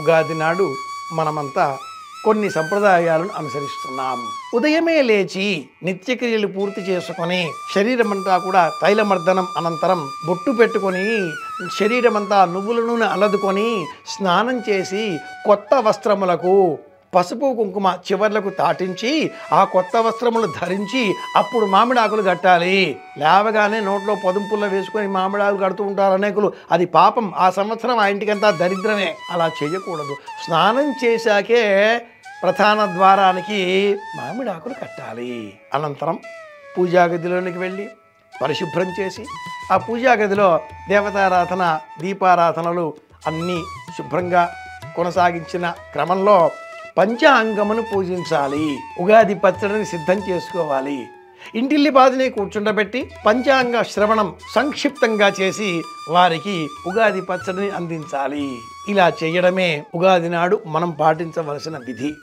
ఉగాది నాడు మనమంతా కొన్ని సంప్రదాయాలను అనుసరిస్తున్నాం. ఉదయమే లేచి నిత్యక్రియలు పూర్తి చేసుకొని శరీరమంతా కూడా తైలమర్దనం అనంతరం బొట్టు పెట్టుకొని శరీరమంతా నువ్వుల నూనె అలదుకొని స్నానం చేసి కొత్త వస్త్రములకు పసుపు కుంకుమ చివర్లకు తాటించి ఆ కొత్త వస్త్రములు ధరించి అప్పుడు మామిడాకులు కట్టాలి. లేవగానే నోట్లో పదుంపుల్లో వేసుకొని మామిడాకులు కడుతూ ఉంటారు అనేకులు. అది పాపం. ఆ సంవత్సరం ఆ ఇంటికంతా దరిద్రమే. అలా చేయకూడదు. స్నానం చేశాకే ప్రధాన ద్వారానికి మామిడాకులు కట్టాలి. అనంతరం పూజాగదిలోనికి వెళ్ళి పరిశుభ్రం చేసి ఆ పూజాగదిలో దేవతారాధన దీపారాధనలు అన్నీ శుభ్రంగా కొనసాగించిన క్రమంలో పంచాంగమును పూజించాలి. ఉగాది పచ్చడిని సిద్ధం చేసుకోవాలి. ఇంటిల్లి బాధని కూర్చుండబెట్టి పంచాంగ శ్రవణం సంక్షిప్తంగా చేసి వారికి ఉగాది పచ్చడిని అందించాలి. ఇలా చేయడమే ఉగాది నాడు మనం పాటించవలసిన విధి.